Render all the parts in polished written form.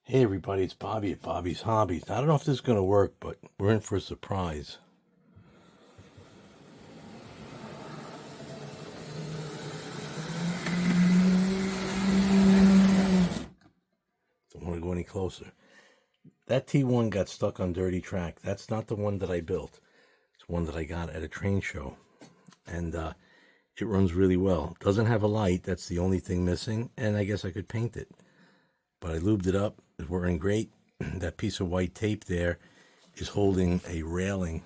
Hey everybody, it's Bobby at Bobby's Hobbies. I don't know if this is going to work, but we're in for a surprise. Don't want to go any closer. That T1 got stuck on dirty track. That's not the one that I built. It's one that I got at a train show. And it runs really well. Doesn't have a light. That's the only thing missing. And I guess I could paint it. But I lubed it up. It's working great. That piece of white tape there is holding a railing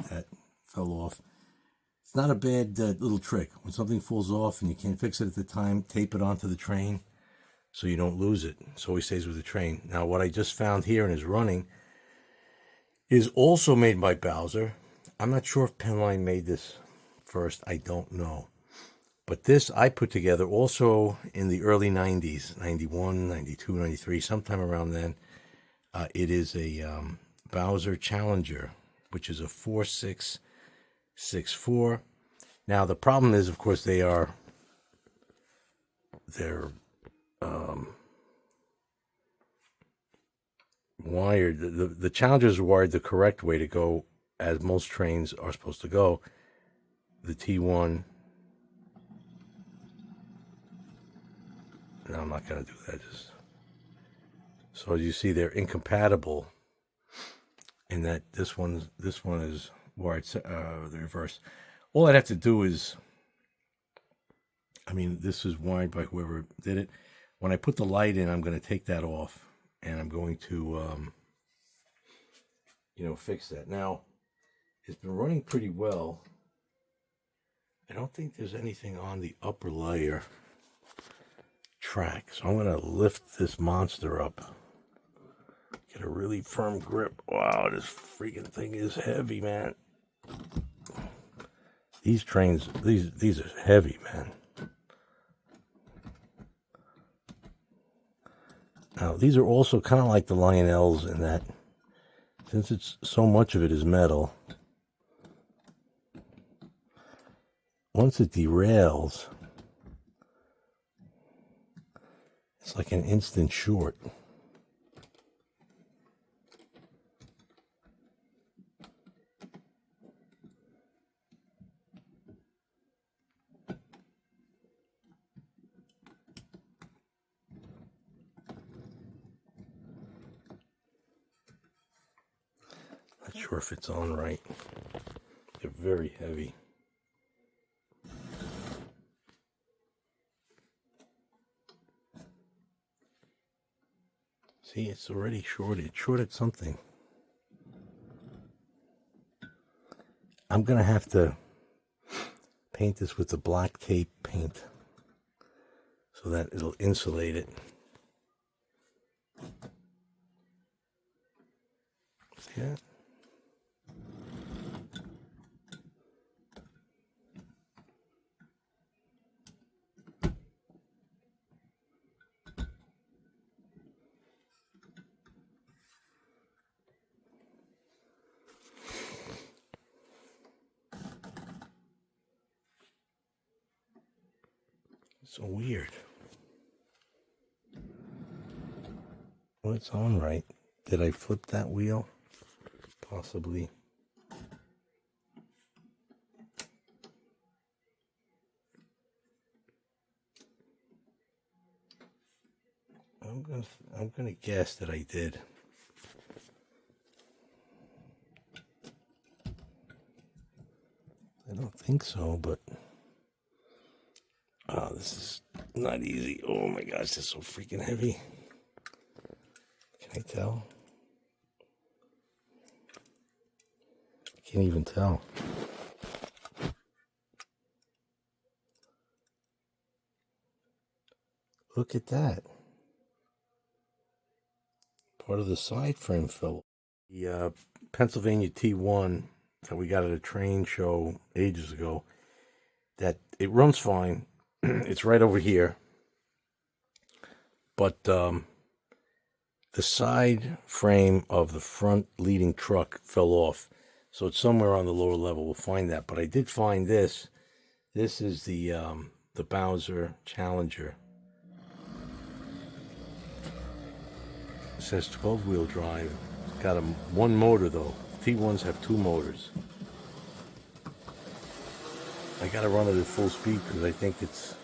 that fell off. It's not a bad little trick. When something falls off and you can't fix it at the time, tape it onto the train so you don't lose it. So it stays with the train. Now, what I just found here and is running is also made by BOWSER. I'm not sure if Penline made this first. I don't know. But this I put together also in the early 90s, 91, 92, 93, sometime around then. It is a BOWSER Challenger, which is a 4664. Now the problem is, of course, they're wired. The Challengers are wired the correct way to go, as most trains are supposed to go. The T1. No, I'm not going to do that. So as you see, they're incompatible in that this one is wired the reverse. All I'd have to do is, this is wired by whoever did it. When I put the light in, I'm going to take that off, and I'm going to, fix that. Now, it's been running pretty well. I don't think there's anything on the upper layer track, so I'm going to lift this monster up. Get a really firm grip. Wow, this freaking thing is heavy, man. These trains, these are heavy, man. Now, these are also kind of like the Lionels in that, since it's so much of it is metal, once it derails, it's like an instant short. Not sure if it's on right. They're very heavy. See, it's already shorted. It shorted something. I'm going to have to paint this with the black tape paint so that it'll insulate it. See that? So weird. Well, it's on right. Did I flip that wheel? Possibly. I'm gonna guess that I did. I don't think so, but this is not easy. Oh my gosh, this is so freaking heavy. Can I tell? I can't even tell. Look at that. Part of the side frame fell. The Pennsylvania T1 that we got at a train show ages ago, that it runs fine. It's right over here. But the side frame of the front leading truck fell off. So it's somewhere on the lower level. We'll find that. But I did find this. This is the BOWSER Challenger. It says 12-wheel drive. It's got one motor though. T1s have 2 motors. I gotta run it at full speed because I think it's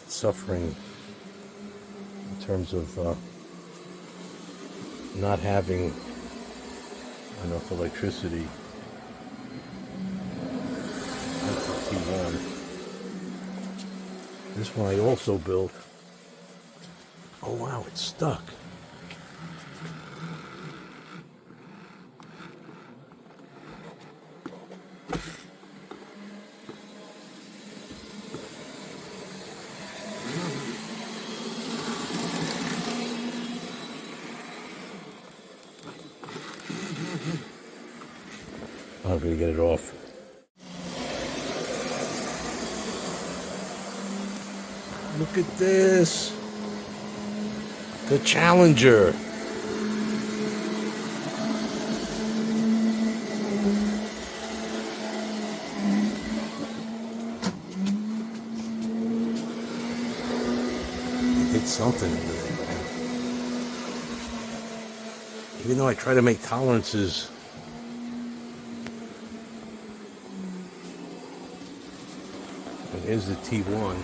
suffering in terms of not having enough electricity. That's a T1. This one I also built. Oh wow, it's stuck. I'm gonna get it off. Look at this. The Challenger. Hit something over there, man. Even though I try to make tolerances. And here's the T1.